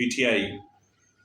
PTI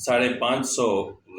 550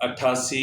88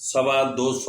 225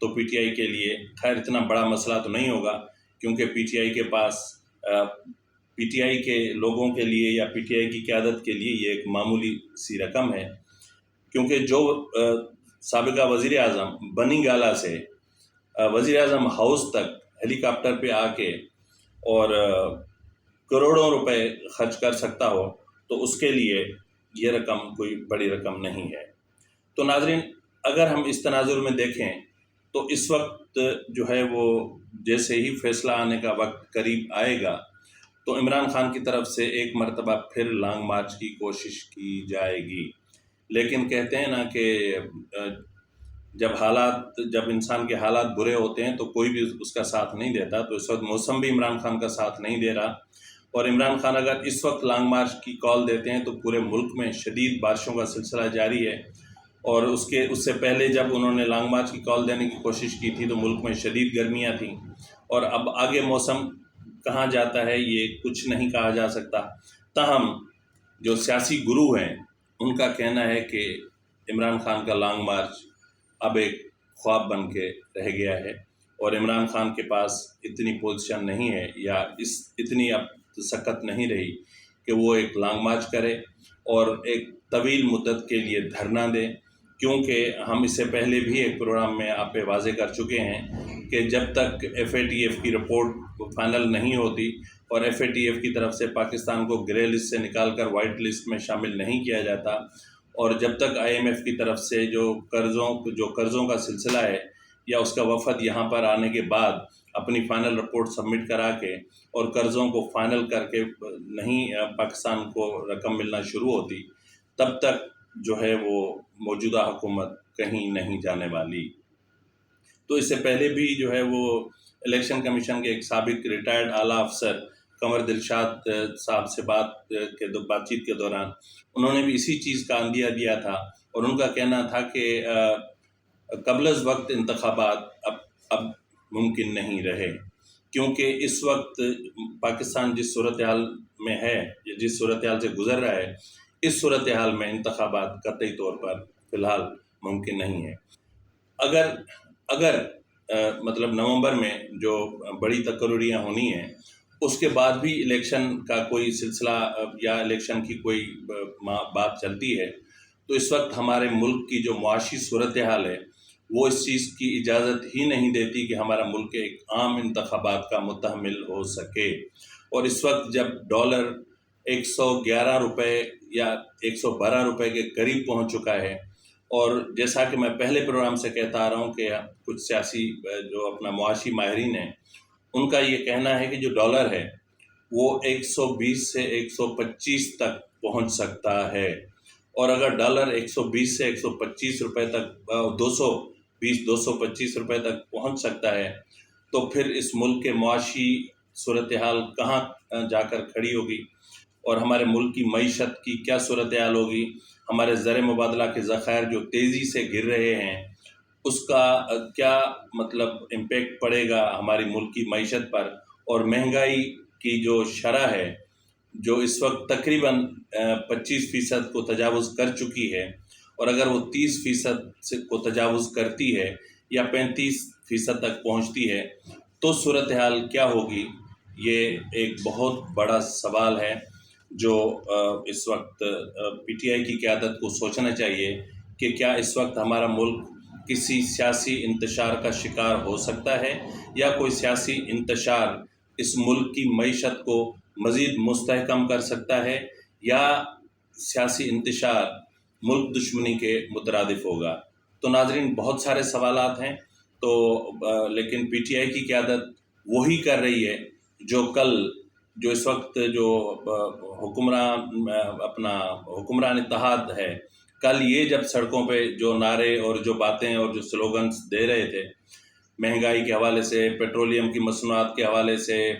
تو P T I کے لیے خیر اتنا بڑا مسئلہ تو نہیں ہوگا، کیونکہ پی ٹی آئی کے پاس پی ٹی آئی کے لوگوں کے لیے یا پی ٹی آئی کی قیادت کے لیے یہ ایک معمولی سی رقم ہے، کیونکہ جو سابقہ وزیر اعظم بنی گالا سے وزیر اعظم ہاؤس تک ہیلی کاپٹر پہ آ کے اور کروڑوں روپے خرچ کر سکتا ہو، تو اس کے لیے یہ رقم کوئی بڑی رقم نہیں ہے۔ تو ناظرین، اگر ہم اس تناظر میں دیکھیں تو اس وقت جو ہے وہ جیسے ہی فیصلہ آنے کا وقت قریب آئے گا تو عمران خان کی طرف سے ایک مرتبہ پھر لانگ مارچ کی کوشش کی جائے گی، لیکن کہتے ہیں نا کہ جب انسان کے حالات برے ہوتے ہیں تو کوئی بھی اس کا ساتھ نہیں دیتا، تو اس وقت موسم بھی عمران خان کا ساتھ نہیں دے رہا، اور عمران خان اگر اس وقت لانگ مارچ کی کال دیتے ہیں تو پورے ملک میں شدید بارشوں کا سلسلہ جاری ہے، اور اس سے پہلے جب انہوں نے لانگ مارچ کی کال دینے کی کوشش کی تھی تو ملک میں شدید گرمیاں تھیں، اور اب آگے موسم کہاں جاتا ہے یہ کچھ نہیں کہا جا سکتا۔ تاہم جو سیاسی گرو ہیں ان کا کہنا ہے کہ عمران خان کا لانگ مارچ اب ایک خواب بن کے رہ گیا ہے، اور عمران خان کے پاس اتنی پوزیشن نہیں ہے یا اتنی اب سکت نہیں رہی کہ وہ ایک لانگ مارچ کرے اور ایک طویل مدت کے لیے دھرنا دے، کیونکہ ہم اس سے پہلے بھی ایک پروگرام میں آپ پہ واضح کر چکے ہیں کہ جب تک ایف اے ٹی ایف کی رپورٹ فائنل نہیں ہوتی اور ایف اے ٹی ایف کی طرف سے پاکستان کو گرے لسٹ سے نکال کر وائٹ لسٹ میں شامل نہیں کیا جاتا، اور جب تک آئی ایم ایف کی طرف سے جو قرضوں کا سلسلہ ہے یا اس کا وفد یہاں پر آنے کے بعد اپنی فائنل رپورٹ سبمٹ کرا کے اور قرضوں کو فائنل کر کے نہیں پاکستان کو رقم ملنا شروع ہوتی، تب تک جو ہے وہ موجودہ حکومت کہیں نہیں جانے والی۔ تو اس سے پہلے بھی جو ہے وہ الیکشن کمیشن کے ایک سابق ریٹائرڈ اعلیٰ افسر قمر دلشاد صاحب سے بات چیت کے دوران انہوں نے بھی اسی چیز کا عندیہ دیا تھا، اور ان کا کہنا تھا کہ قبل از وقت انتخابات اب ممکن نہیں رہے، کیونکہ اس وقت پاکستان جس صورتحال میں ہے یا جس صورتحال سے گزر رہا ہے، اس صورتحال میں انتخابات قطعی طور پر فی الحال ممکن نہیں ہے۔ اگر مطلب نومبر میں جو بڑی تقرریاں ہونی ہیں اس کے بعد بھی الیکشن کا کوئی سلسلہ یا الیکشن کی کوئی بات چلتی ہے، تو اس وقت ہمارے ملک کی جو معاشی صورتحال ہے وہ اس چیز کی اجازت ہی نہیں دیتی کہ ہمارا ملک ایک عام انتخابات کا متحمل ہو سکے، اور اس وقت جب ڈالر 111 روپے یا 112 روپے کے قریب پہنچ چکا ہے، اور جیسا کہ میں پہلے پروگرام سے کہتا آ رہا ہوں کہ کچھ سیاسی جو اپنا معاشی ماہرین ہیں ان کا یہ کہنا ہے کہ جو ڈالر ہے وہ 120 سے 125 تک پہنچ سکتا ہے، اور اگر ڈالر 120 سے 125 روپے تک 225 روپے تک پہنچ سکتا ہے تو پھر اس ملک کے معاشی صورتحال کہاں جا کر کھڑی ہوگی، اور ہمارے ملک کی معیشت کی کیا صورتحال ہوگی، ہمارے زر مبادلہ کے ذخائر جو تیزی سے گر رہے ہیں اس کا کیا مطلب امپیکٹ پڑے گا ہماری ملک کی معیشت پر، اور مہنگائی کی جو شرح ہے جو اس وقت تقریباً 25% کو تجاوز کر چکی ہے، اور اگر وہ 30% کو تجاوز کرتی ہے یا 35% تک پہنچتی ہے تو صورتحال کیا ہوگی، یہ ایک بہت بڑا سوال ہے جو اس وقت پی ٹی آئی کی قیادت کو سوچنا چاہیے کہ کیا اس وقت ہمارا ملک کسی سیاسی انتشار کا شکار ہو سکتا ہے، یا کوئی سیاسی انتشار اس ملک کی معیشت کو مزید مستحکم کر سکتا ہے، یا سیاسی انتشار ملک دشمنی کے مترادف ہوگا۔ تو ناظرین، بہت سارے سوالات ہیں، تو لیکن پی ٹی آئی کی قیادت وہی کر رہی ہے جو اس وقت جو حکمران اتحاد ہے، کل یہ جب سڑکوں پہ جو نعرے اور جو باتیں اور جو سلوگنز دے رہے تھے مہنگائی کے حوالے سے، پیٹرولیم کی مصنوعات کے حوالے سے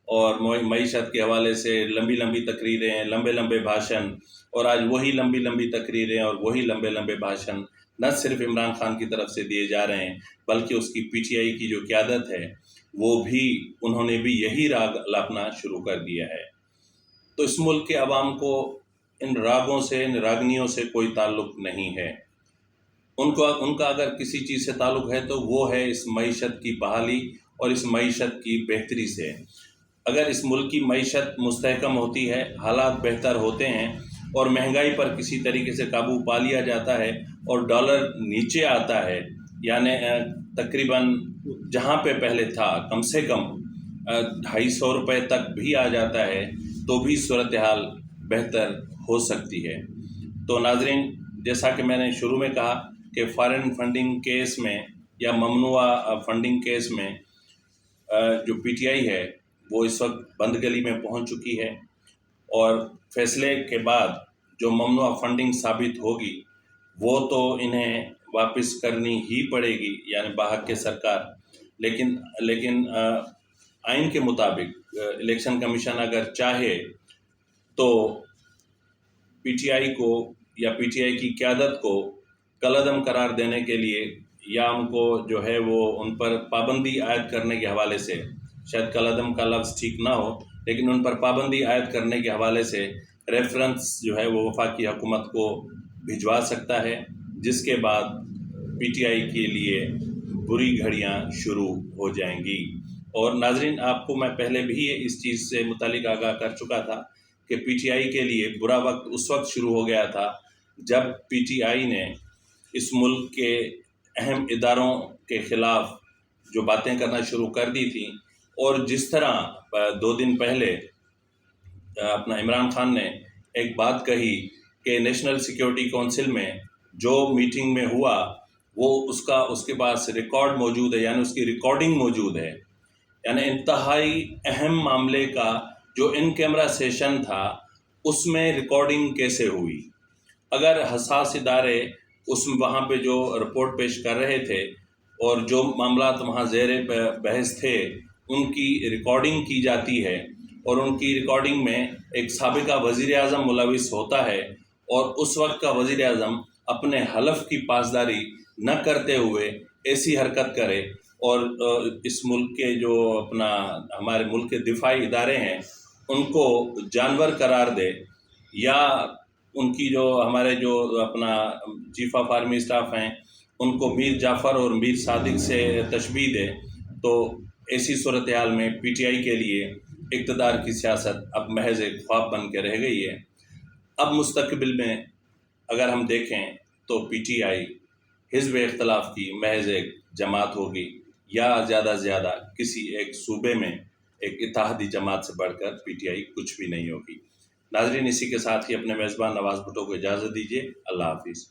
اور معیشت کے حوالے سے، لمبی لمبی تقریریں، لمبے لمبے بھاشن، اور آج وہی لمبی لمبی تقریریں اور وہی لمبے لمبے بھاشن نہ صرف عمران خان کی طرف سے دیے جا رہے ہیں بلکہ اس کی پی ٹی آئی کی جو قیادت ہے انہوں نے بھی یہی راگ الاپنا شروع کر دیا ہے۔ تو اس ملک کے عوام کو ان راگوں سے، ان راگنیوں سے کوئی تعلق نہیں ہے۔ ان کا اگر کسی چیز سے تعلق ہے تو وہ ہے اس معیشت کی بحالی اور اس معیشت کی بہتری سے۔ اگر اس ملک کی معیشت مستحکم ہوتی ہے، حالات بہتر ہوتے ہیں اور مہنگائی پر کسی طریقے سے قابو پا لیا جاتا ہے اور ڈالر نیچے آتا ہے، یعنی تقریباً جہاں پہ پہلے تھا کم سے کم 250 روپے تک بھی آ جاتا ہے، تو بھی صورتحال بہتر ہو سکتی ہے۔ تو ناظرین، جیسا کہ میں نے شروع میں کہا کہ فارن فنڈنگ کیس میں یا ممنوع فنڈنگ کیس میں جو پی ٹی آئی ہے وہ اس وقت بند گلی میں پہنچ چکی ہے، اور فیصلے کے بعد جو ممنوع فنڈنگ ثابت ہوگی وہ تو انہیں واپس کرنی ہی پڑے گی، یعنی بحق سرکار۔ لیکن آئین کے مطابق الیکشن کمیشن اگر چاہے تو پی ٹی آئی کو یا پی ٹی آئی کی قیادت کو کالعدم قرار دینے کے لیے، یا ان کو جو ہے وہ ان پر پابندی عائد کرنے کے حوالے سے، شاید کالعدم کا لفظ ٹھیک نہ ہو، لیکن ان پر پابندی عائد کرنے کے حوالے سے ریفرنس جو ہے وہ وفاقی حکومت کو بھجوا سکتا ہے، جس کے بعد پی ٹی آئی کے لیے بری گھڑیاں شروع ہو جائیں گی۔ اور ناظرین، آپ کو میں پہلے بھی اس چیز سے متعلق آگاہ کر چکا تھا کہ پی ٹی آئی کے لیے برا وقت اس وقت شروع ہو گیا تھا جب پی ٹی آئی نے اس ملک کے اہم اداروں کے خلاف جو باتیں کرنا شروع کر دی تھیں، اور جس طرح 2 دن پہلے اپنا عمران خان نے ایک بات کہی کہ نیشنل سیکیورٹی کونسل میں جو میٹنگ میں ہوا وہ اس کے پاس ریکارڈ موجود ہے، یعنی اس کی ریکارڈنگ موجود ہے، یعنی انتہائی اہم معاملے کا جو ان کیمرہ سیشن تھا اس میں ریکارڈنگ کیسے ہوئی؟ اگر حساس ادارے وہاں پہ جو رپورٹ پیش کر رہے تھے اور جو معاملات وہاں زیر بحث تھے ان کی ریکارڈنگ کی جاتی ہے، اور ان کی ریکارڈنگ میں ایک سابقہ وزیر اعظم ملوث ہوتا ہے، اور اس وقت کا وزیر اعظم اپنے حلف کی پاسداری نہ کرتے ہوئے ایسی حرکت کرے اور اس ملک کے جو ہمارے ملک کے دفاعی ادارے ہیں ان کو جانور قرار دے، یا ان کی ہمارے چیف آف آرمی اسٹاف ہیں ان کو میر جعفر اور میر صادق سے تشبیہ دے، تو ایسی صورتحال میں پی ٹی آئی کے لیے اقتدار کی سیاست اب محض ایک خواب بن کے رہ گئی ہے۔ اب مستقبل میں اگر ہم دیکھیں تو پی ٹی آئی حزب اختلاف کی محض ایک جماعت ہوگی، یا زیادہ سے زیادہ کسی ایک صوبے میں ایک اتحادی جماعت سے بڑھ کر پی ٹی آئی کچھ بھی نہیں ہوگی۔ ناظرین، اسی کے ساتھ ہی اپنے میزبان نواز بھٹو کو اجازت دیجیے۔ اللہ حافظ۔